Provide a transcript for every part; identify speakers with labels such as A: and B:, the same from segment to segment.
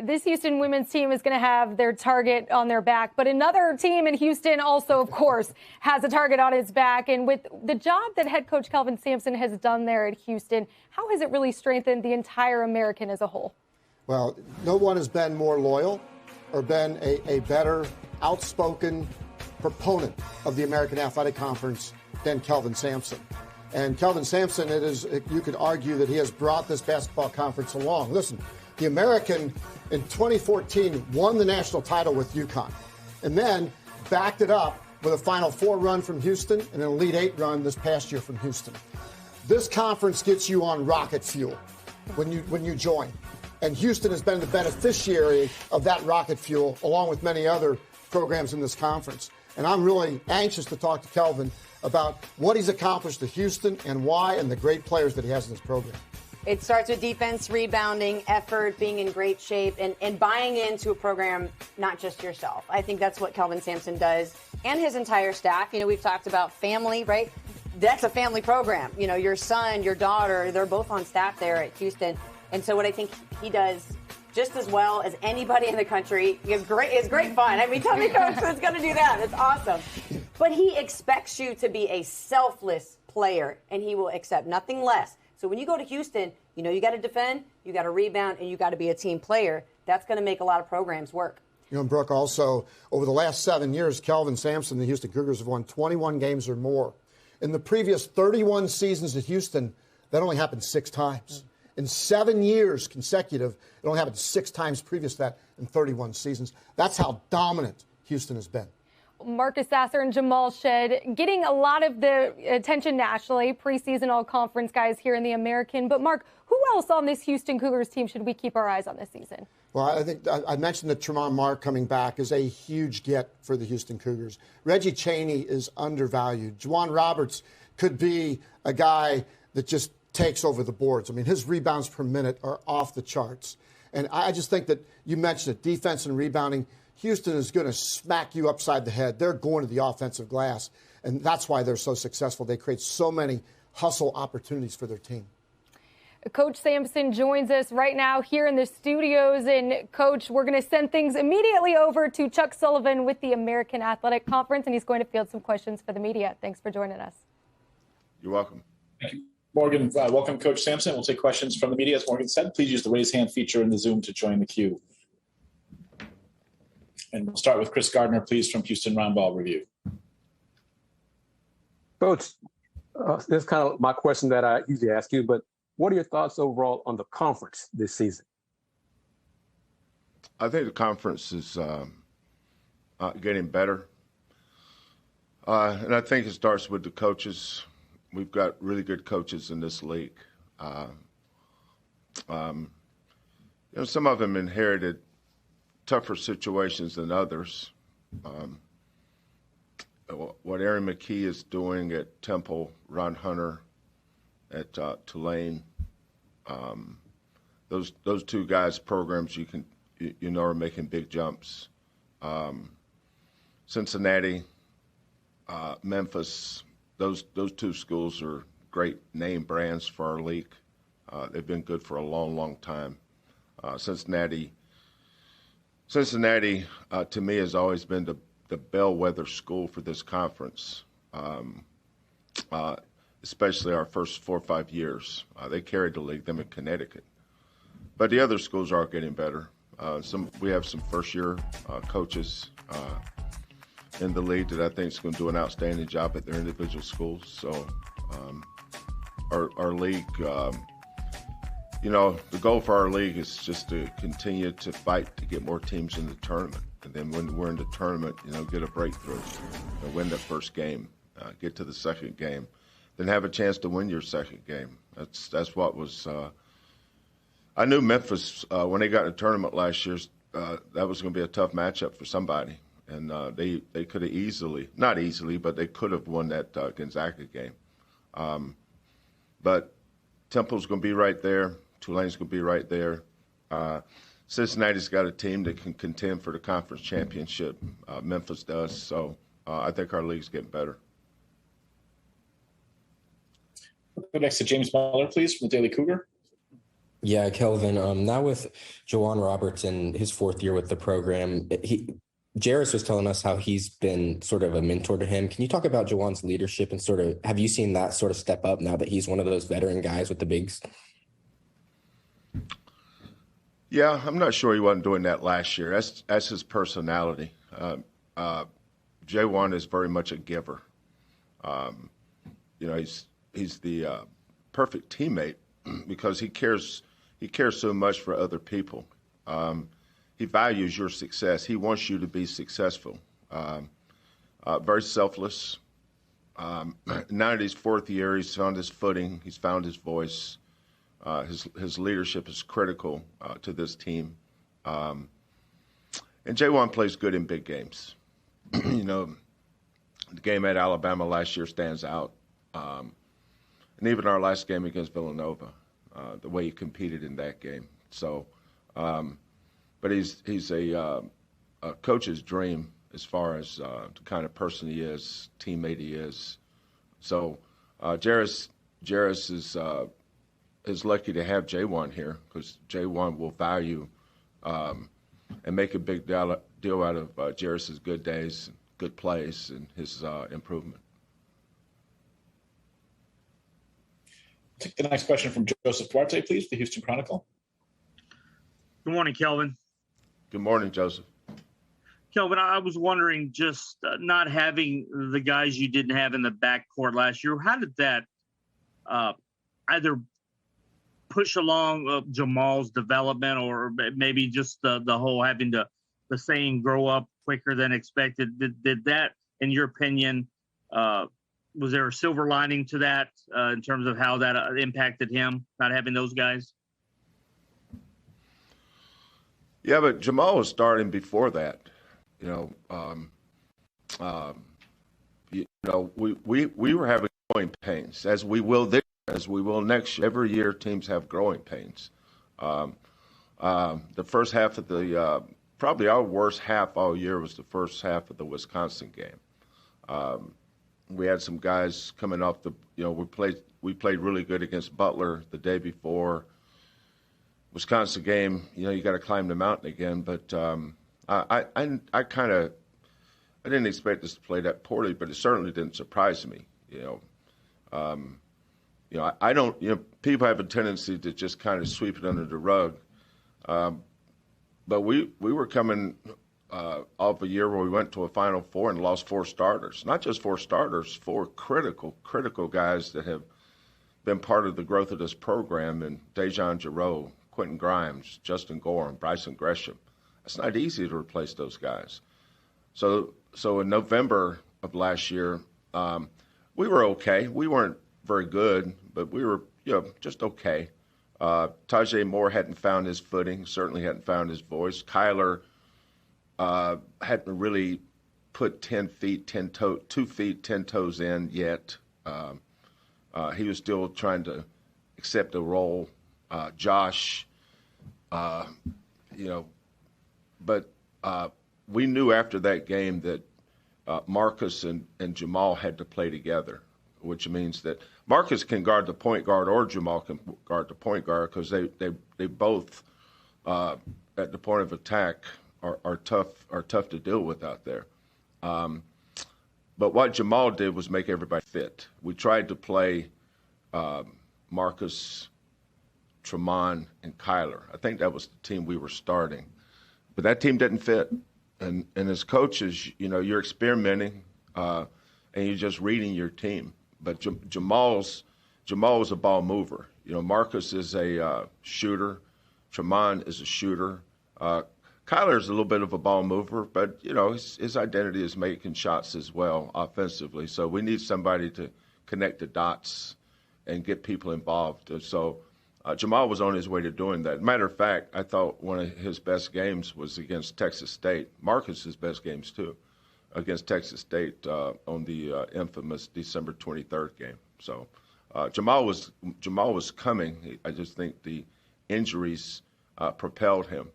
A: This Houston women's team is going to have their target on their back, but another team in Houston also, of course, has a target on its back. And with the job that head coach Kelvin Sampson has done there at Houston, how has it really strengthened the entire American as a whole?
B: Well, no one has been more loyal or been a better outspoken proponent of the American Athletic Conference than Kelvin Sampson. And Kelvin Sampson, you could argue that he has brought this basketball conference along. Listen, the American in 2014 won the national title with UConn and then backed it up with a Final Four run from Houston and an Elite Eight run this past year from Houston. This conference gets you on rocket fuel when you join. And Houston has been the beneficiary of that rocket fuel, along with many other programs in this conference. And I'm really anxious to talk to Kelvin about what he's accomplished at Houston and why, and the great players that he has in his program.
C: It starts with defense, rebounding, effort, being in great shape, and buying into a program, not just yourself. I think that's what Kelvin Sampson does, and his entire staff. You know, we've talked about family, right? That's a family program. You know, your son, your daughter, they're both on staff there at Houston. And so what I think he does just as well as anybody in the country is great fun. I mean, tell me, coach, who's going to do that? It's awesome. But he expects you to be a selfless player, and he will accept nothing less. So when you go to Houston, you know you got to defend, you got to rebound, and you got to be a team player. That's going to make a lot of programs work.
B: You know, Brooke, also, over the last 7 years, Kelvin Sampson and the Houston Cougars have won 21 games or more. In the previous 31 seasons at Houston, that only happened 6 times. In 7 years consecutive, it only happened 6 times previous to that in 31 seasons. That's how dominant Houston has been.
A: Marcus Sasser and Jamal Shead getting a lot of the attention nationally, preseason all-conference guys here in the American. But, Mark, who else on this Houston Cougars team should we keep our eyes on this season?
B: Well, I think I mentioned that Tremont Mark coming back is a huge get for the Houston Cougars. Reggie Chaney is undervalued. Juwan Roberts could be a guy that just takes over the boards. I mean, his rebounds per minute are off the charts. And I just think that you mentioned it, defense and rebounding. Houston is going to smack you upside the head. They're going to the offensive glass, and that's why they're so successful. They create so many hustle opportunities for their team.
A: Coach Sampson joins us right now here in the studios. And, Coach, we're going to send things immediately over to Chuck Sullivan with the American Athletic Conference, and he's going to field some questions for the media. Thanks for joining us.
D: You're welcome.
E: Thank you. Morgan, welcome, Coach Sampson. We'll take questions from the media. As Morgan said, please use the raise hand feature in the Zoom to join the queue. And we'll start with Chris Gardner, please, from Houston Roundball Review.
F: Coach, this is kind of my question that I usually ask you, but what are your thoughts overall on the conference this season?
D: I think the conference is getting better. And I think it starts with the coaches. We've got really good coaches in this league. You know, some of them inherited tougher situations than others. What Aaron McKee is doing at Temple, Ron Hunter at Tulane, those two guys' programs you know are making big jumps. Cincinnati, Memphis. Those two schools are great name brands for our league. They've been good for a long, long time. Cincinnati, to me, has always been the bellwether school for this conference, especially our first 4 or 5 years. They carried the league, them in Connecticut. But the other schools are getting better. We have some first-year coaches in the league that I think is going to do an outstanding job at their individual schools. So our league, you know, the goal for our league is just to continue to fight to get more teams in the tournament. And then when we're in the tournament, you know, get a breakthrough, win the first game, get to the second game, then have a chance to win your second game. That's what was I knew Memphis, when they got in the tournament last year, that was going to be a tough matchup for somebody. And they could have not easily, but they could have won that Gonzaga game. But Temple's going to be right there. Tulane's going to be right there. Cincinnati's got a team that can contend for the conference championship. Memphis does. So I think our league's getting better.
E: We'll go next to James Muller, please, from the Daily Cougar.
G: Yeah, Kelvin. Now with Jawan Roberts in his fourth year with the program, Jairus was telling us how he's been sort of a mentor to him. Can you talk about Jawan's leadership and sort of have you seen that sort of step up now that he's one of those veteran guys with the bigs?
D: Yeah, I'm not sure he wasn't doing that last year. That's his personality. Jawan is very much a giver. He's the perfect teammate because he cares so much for other people. He values your success. He wants you to be successful. Very selfless. Now in his fourth year, he's found his footing. He's found his voice. His leadership is critical to this team. And Jawan plays good in big games. The game at Alabama last year stands out. And even our last game against Villanova, the way he competed in that game. So, but he's a coach's dream as far as the kind of person he is, teammate he is. So, Jairus is lucky to have Jawan here because Jawan will value and make a big deal out of Jairus's good days, good plays, and his improvement.
E: Take the next question from Joseph Duarte, please, the Houston Chronicle.
H: Good morning, Kelvin.
D: Good morning, Joseph.
H: Kelvin, I was wondering, just not having the guys you didn't have in the backcourt last year, how did that either push along Jamal's development or maybe just the whole having the saying grow up quicker than expected? Did that, in your opinion, was there a silver lining to that in terms of how that impacted him, not having those guys?
D: Yeah, but Jamal was starting before that. We were having growing pains, as we will this year, as we will next year. Every year, teams have growing pains. The first half of the probably our worst half all year was the first half of the Wisconsin game. We had some guys coming off we played really good against Butler the day before. Wisconsin game, you got to climb the mountain again. But I didn't expect us to play that poorly, but it certainly didn't surprise me. I don't. People have a tendency to just kind of sweep it under the rug. But we were coming off a year where we went to a Final Four and lost 4 starters. Not just 4 starters, 4 critical guys that have been part of the growth of this program, and Dejan Jarreau, Quentin Grimes, Justin Gorham, Bryson Gresham. It's not easy to replace those guys. So in November of last year, we were okay. We weren't very good, but we were just okay. Tajay Moore hadn't found his footing, certainly hadn't found his voice. Kyler hadn't really put 2 feet, 10 toes in yet. He was still trying to accept a role. Josh, but we knew after that game that Marcus and Jamal had to play together, which means that Marcus can guard the point guard or Jamal can guard the point guard because they both at the point of attack are tough to deal with out there. But what Jamal did was make everybody fit. We tried to play Marcus, Tremont, and Kyler. I think that was the team we were starting. But that team didn't fit. And as coaches, you're experimenting and you're just reading your team. But Jamal's a ball mover. Marcus is a shooter. Tremont is a shooter. Kyler's a little bit of a ball mover, but, his identity is making shots as well offensively. So we need somebody to connect the dots and get people involved. So Jamal was on his way to doing that. Matter of fact, I thought one of his best games was against Texas State. Marcus's best games, too, against Texas State on the infamous December 23rd game. So Jamal was coming. I just think the injuries propelled him.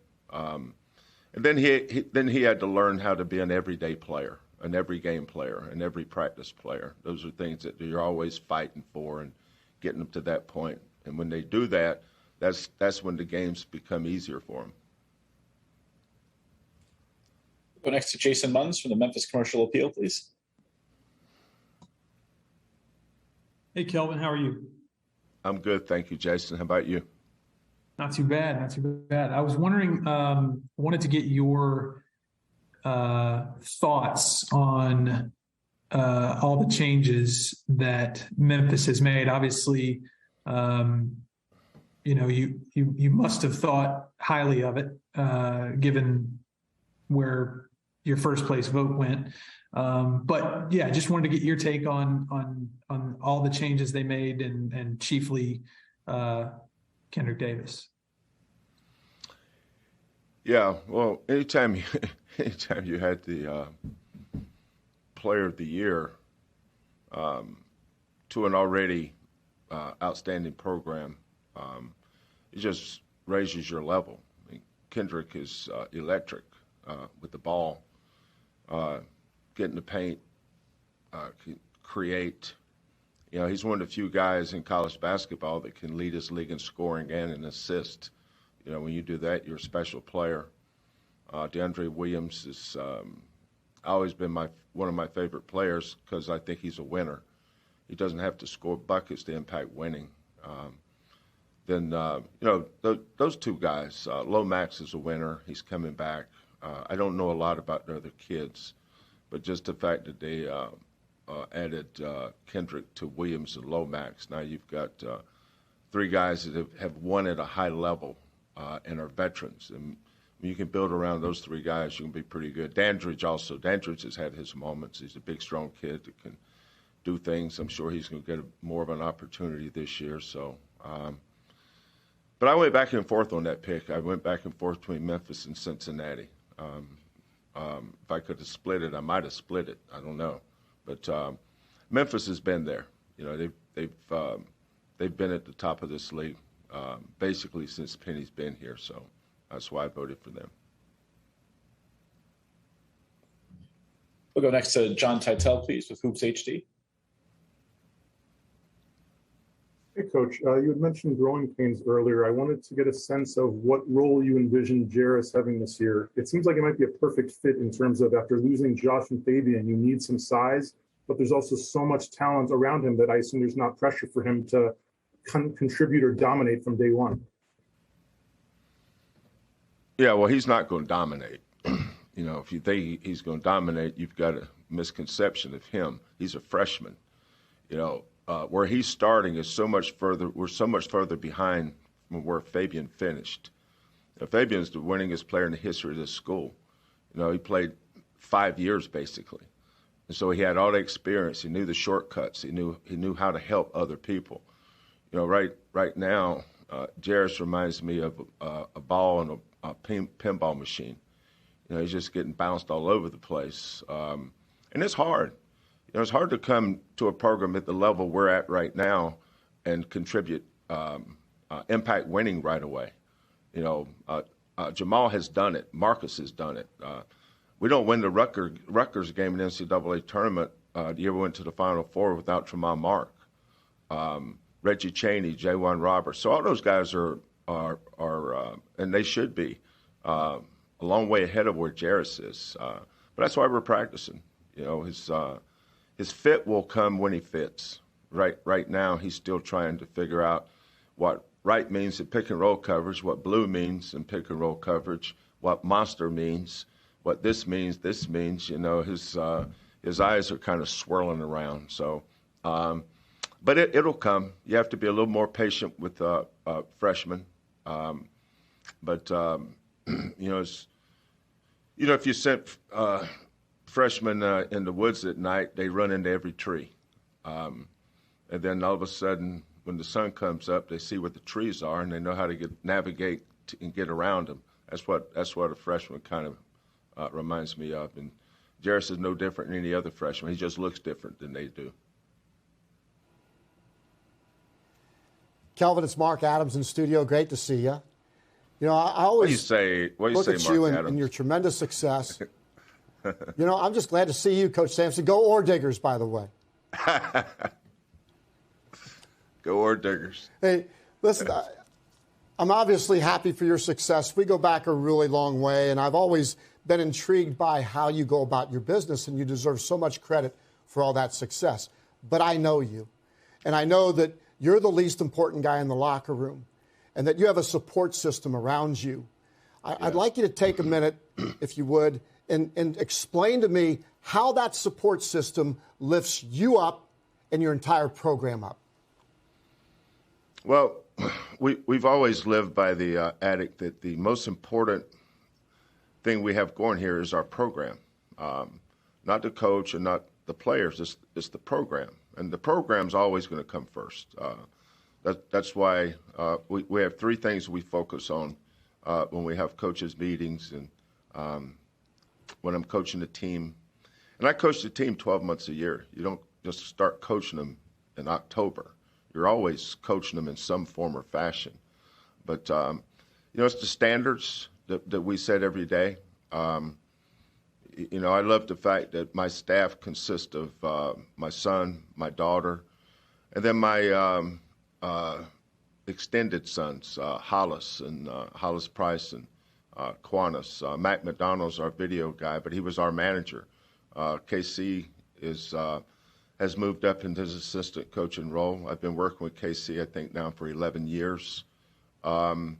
D: And then he had to learn how to be an everyday player, an every game player, an every practice player. Those are things that you're always fighting for and getting them to that point. And when they do that, that's when the games become easier for him.
E: Go next to Jason Munns from the Memphis Commercial Appeal, please.
I: Hey, Kelvin, how are you?
D: I'm good, thank you, Jason. How about you?
I: Not too bad, not too bad. I was wondering, wanted to get your thoughts on all the changes that Memphis has made. Obviously, you must have thought highly of it, given where your first place vote went. But yeah, just wanted to get your take on all the changes they made and chiefly Kendrick Davis.
D: Yeah, well, anytime you had the Player of the Year to an already outstanding program, it just raises your level. I mean, Kendrick is electric with the ball, getting the paint, create. You know, he's one of the few guys in college basketball that can lead his league in scoring and in assist. You know, when you do that, you're a special player. DeAndre Williams has always been one of my favorite players because I think he's a winner. He doesn't have to score buckets to impact winning. Those two guys, Lomax is a winner. He's coming back. I don't know a lot about the other kids, but just the fact that they added Kendrick to Williams and Lomax, now you've got three guys that have won at a high level and are veterans. And when you can build around those three guys, you can be pretty good. Dandridge has had his moments. He's a big, strong kid that can do things. I'm sure he's going to get more of an opportunity this year. So, but I went back and forth on that pick. I went back and forth between Memphis and Cincinnati. If I could have split it, I might have split it. I don't know, but Memphis has been there. You know, they've been at the top of this league basically since Penny's been here. So that's why I voted for them.
E: We'll go next to John Titel, please, with Hoops HD.
J: Hey, Coach. You had mentioned growing pains earlier. I wanted to get a sense of what role you envision Jairus having this year. It seems like it might be a perfect fit in terms of after losing Josh and Fabian, you need some size, but there's also so much talent around him that I assume there's not pressure for him to contribute or dominate from day one.
D: Yeah, well, he's not going to dominate. You know, if you think he's going to dominate, you've got a misconception of him. He's a freshman. You know, where he's starting is so much further. We're so much further behind from where Fabian finished. You know, Fabian's the winningest player in the history of this school. You know, he played 5 years basically, and so he had all the experience. He knew the shortcuts. He knew how to help other people. You know, right now, Jairus reminds me of a ball and a pinball machine. You know, he's just getting bounced all over the place, and it's hard. You know, it's hard to come to a program at the level we're at right now and contribute impact winning right away. You know, Jamal has done it. Marcus has done it. We don't win the Rutgers game in the NCAA tournament the year we went to the Final Four without Tremont Mark, Reggie Chaney, J1 Roberts. So all those guys are and they should be a long way ahead of where Jairus is. But that's why we're practicing. You know, his fit will come when he fits. Right now, he's still trying to figure out what right means in pick and roll coverage, what blue means in pick and roll coverage, what monster means, what this means. You know, his eyes are kind of swirling around. So, but it'll come. You have to be a little more patient with freshmen. If you sent freshmen in the woods at night, they run into every tree. And then all of a sudden, when the sun comes up, they see what the trees are, and they know how to navigate and get around them. That's what a freshman kind of reminds me of. And Jairus is no different than any other freshman. He just looks different than they do.
B: Kelvin, it's Mark Adams in studio. Great to see you. You know, I always look at you and your tremendous success. You know, I'm just glad to see you, Coach Sampson. Go Ore Diggers, by the way.
D: Go Ore Diggers.
B: Hey, listen, I'm obviously happy for your success. We go back a really long way, and I've always been intrigued by how you go about your business, and you deserve so much credit for all that success. But I know you, and I know that you're the least important guy in the locker room, and that you have a support system around you. I'd like you to take a minute, if you would, and explain to me how that support system lifts you up and your entire program up.
D: Well, we've always lived by the adage that the most important thing we have going here is our program, not the coach and not the players. It's the program, and the program's always going to come first. That's why we have three things we focus on when we have coaches meetings and when I'm coaching the team. And I coach the team 12 months a year. You don't just start coaching them in October. You're always coaching them in some form or fashion. But, it's the standards that we set every day. I love the fact that my staff consists of my son, my daughter, and then my extended sons, Hollis and Hollis Price and Quantas. Mac McDonald's our video guy, but he was our manager. KC has moved up into his assistant coaching role. I've been working with KC, I think, now for 11 years. So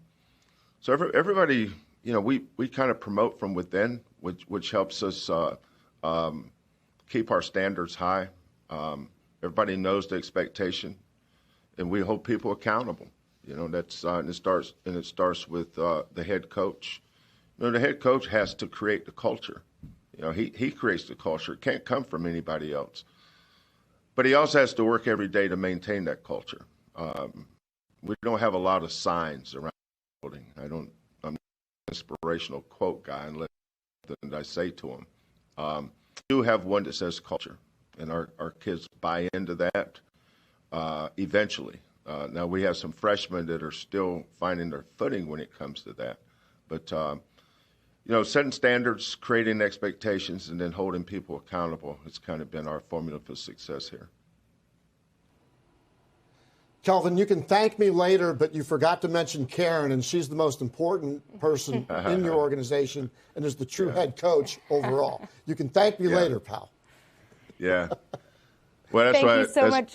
D: everybody, we kind of promote from within, which helps us keep our standards high. Everybody knows the expectation, and we hold people accountable. That's and it starts with the head coach. The head coach has to create the culture. He creates the culture. It can't come from anybody else. But he also has to work every day to maintain that culture. We don't have a lot of signs around the building. I'm an inspirational quote guy unless I say to him. We do have one that says culture, and our kids buy into that eventually. Now, we have some freshmen that are still finding their footing when it comes to that. But, setting standards, creating expectations, and then holding people accountable has kind of been our formula for success here.
B: Kelvin, you can thank me later, but you forgot to mention Karen, and she's the most important person in your organization and is the true head coach overall. You can thank me later, pal.
D: Yeah. Well, that's
A: Thank you so much.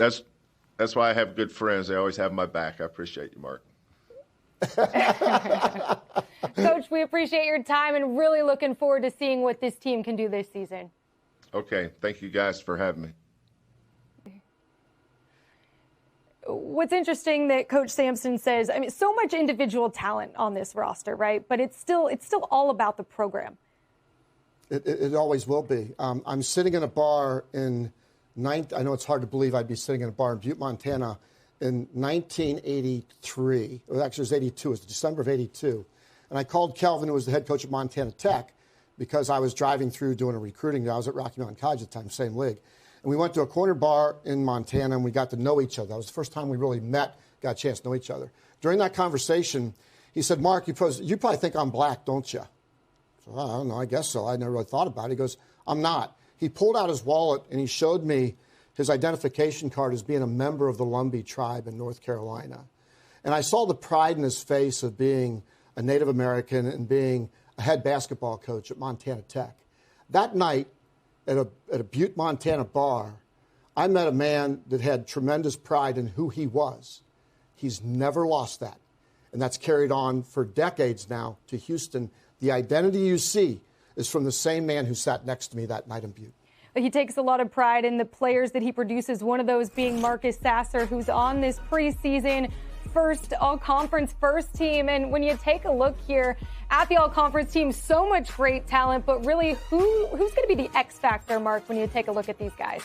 D: That's why I have good friends. They always have my back. I appreciate you, Mark.
A: Coach, we appreciate your time and really looking forward to seeing what this team can do this season.
D: Okay. Thank you guys for having me.
A: What's interesting that Coach Sampson says, so much individual talent on this roster, right? But it's still all about the program.
B: It always will be. I'm sitting in a bar I know it's hard to believe I'd be sitting in a bar in Butte, Montana in 1983. Well, actually, it was 82. It was December of 82. And I called Kelvin, who was the head coach at Montana Tech, because I was driving through doing a recruiting. I was at Rocky Mountain College at the time, same league. And we went to a corner bar in Montana, and we got to know each other. That was the first time we really met, got a chance to know each other. During that conversation, he said, Mark, you probably think I'm black, don't you? So, I don't know, I guess so. I never really thought about it. He goes, I'm not. He pulled out his wallet, and he showed me his identification card as being a member of the Lumbee tribe in North Carolina. And I saw the pride in his face of being a Native American and being a head basketball coach at Montana Tech. That night, at a Butte, Montana bar, I met a man that had tremendous pride in who he was. He's never lost that. And that's carried on for decades now to Houston. The identity you see is from the same man who sat next to me that night in Butte.
A: He takes a lot of pride in the players that he produces, one of those being Marcus Sasser, who's on this preseason first all-conference first team. And when you take a look here at the all-conference team, so much great talent, but really who's going to be the X factor, Mark, when you take a look at these guys?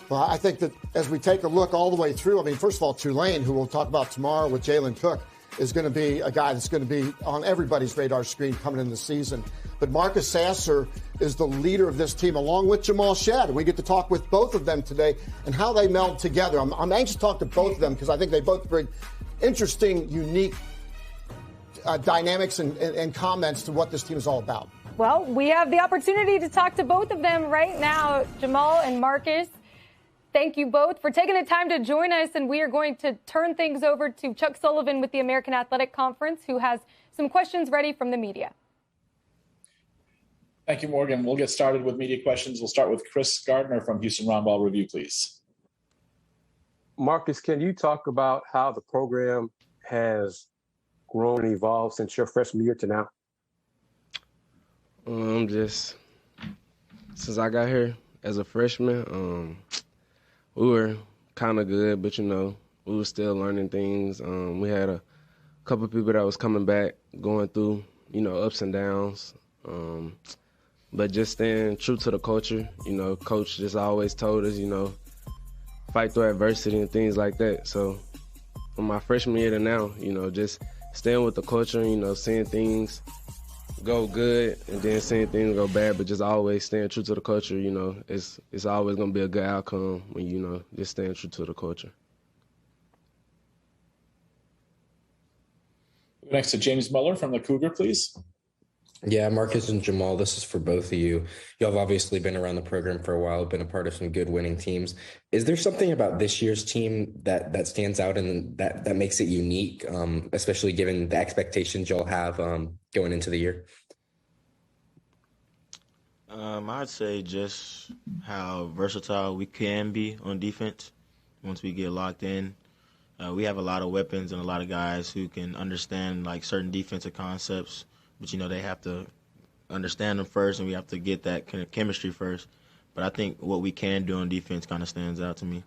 B: Well, I think that as we take a look all the way through, first of all, Tulane, who we'll talk about tomorrow with Jalen Cook, is going to be a guy that's going to be on everybody's radar screen coming in the season. But Marcus Sasser is the leader of this team, along with Jamal Shead. We get to talk with both of them today and how they meld together. I'm anxious to talk to both of them because I think they both bring interesting, unique dynamics and comments to what this team is all about. Well, we have the opportunity to talk to both of them right now, Jamal and Marcus.
A: Thank you both for taking the time to join us. And we are going to turn things over to Chuck Sullivan with the American Athletic Conference, who has some questions ready from the media.
E: Thank you, Morgan. We'll get started with media questions. We'll start with Chris Gardner from Houston Roundball Review, please.
F: Marcus, can you talk about how the program has grown and evolved since your freshman year to now?
K: Just since I got here as a freshman, we were kind of good, but we were still learning things. We had a couple of people that was coming back, going through ups and downs, but just staying true to the culture. Coach just always told us fight through adversity and things like that. So from my freshman year to now, just staying with the culture, seeing things go good and then seeing things go bad, but just always staying true to the culture. It's always going to be a good outcome when, just staying true to the culture.
E: Next to James Muller from the Cougar, please.
G: Yeah, Marcus and Jamal, this is for both of you. Y'all have obviously been around the program for a while, been a part of some good winning teams. Is there something about this year's team that stands out and that makes it unique, especially given the expectations y'all have going into the year?
L: I'd say just how versatile we can be on defense once we get locked in. We have a lot of weapons and a lot of guys who can understand certain defensive concepts. But, they have to understand them first, and we have to get that kind of chemistry first. But I think what we can do on defense kind of stands out to me.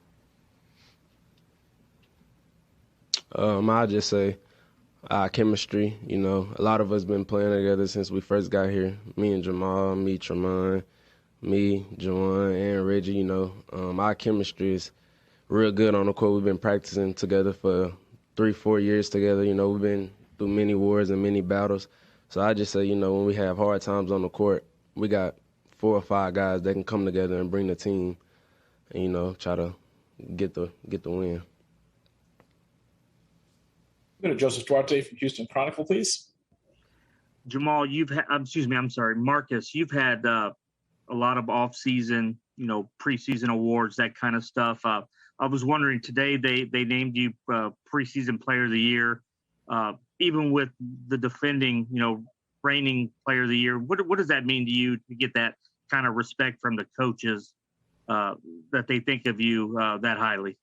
K: I'll just say chemistry. A lot of us been playing together since we first got here. Me and Jamal, me, Tremont, me, Juwan, and Reggie. Our chemistry is real good on the court. We've been practicing together for 3-4 years together. We've been through many wars and many battles. So I just say, when we have hard times on the court, we got 4 or 5 guys that can come together and bring the team and, try to get the win.
E: Go to Joseph Duarte from Houston Chronicle, please.
H: Jamal, Marcus, you've had a lot of off-season, preseason awards, that kind of stuff. I was wondering, today they named you preseason player of the year. Even with the defending, reigning player of the year, what does that mean to you to get that kind of respect from the coaches that they think of you that highly?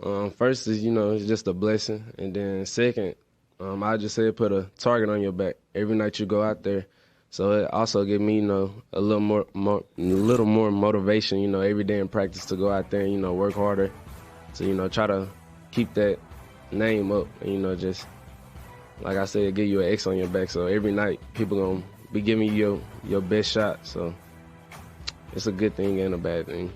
K: First is, it's just a blessing. And then second, I just say put a target on your back every night you go out there. So it also give me, a little more motivation, every day in practice to go out there and, work harder to, try to keep that name up and, just like I said, give you an X on your back. So every night people gonna be giving you your best shot. So it's a good thing and a bad thing.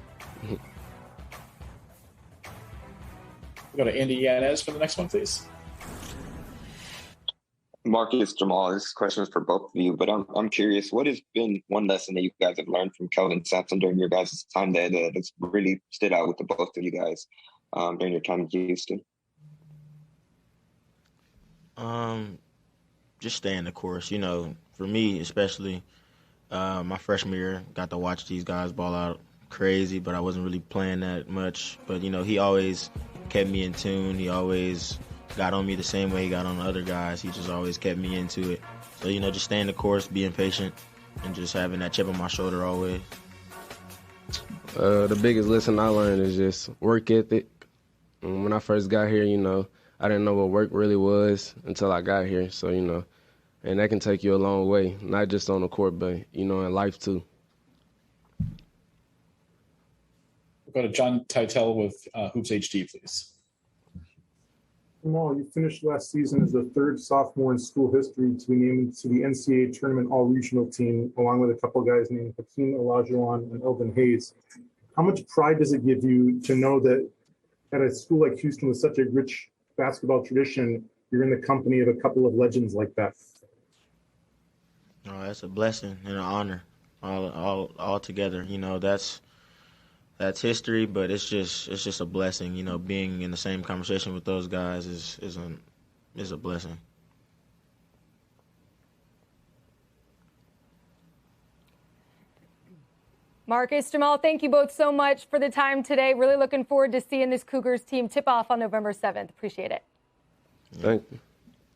E: We'll go to Andy Yanez for the next one, please.
M: Marcus, Jamal, this question is for both of you, but I'm curious, what has been one lesson that you guys have learned from Kelvin Sampson during your guys' time there that's really stood out with the both of you guys during your time in Houston?
L: Just staying the course. For me especially, my freshman year, got to watch these guys ball out crazy, but I wasn't really playing that much. But, he always kept me in tune. He always got on me the same way he got on the other guys. He just always kept me into it. So, just staying the course, being patient, and just having that chip on my shoulder always.
K: The biggest lesson I learned is just work ethic. When I first got here, I didn't know what work really was until I got here. So, and that can take you a long way, not just on the court, but, in life too.
E: We'll go to John Titel with Hoops HD, please.
J: Jamal, you finished last season as the 3rd sophomore in school history to be named to the NCAA tournament all-regional team, along with a couple guys named Hakeem Olajuwon and Elvin Hayes. How much pride does it give you to know that at a school like Houston with such a rich basketball tradition, you're in the company of a couple of legends like that?
L: Oh, that's a blessing and an honor, all together. That's history, but it's just a blessing. Being in the same conversation with those guys is a blessing.
A: Marcus, Jamal, thank you both so much for the time today. Really looking forward to seeing this Cougars team tip off on November 7th. Appreciate it.
K: Thank you.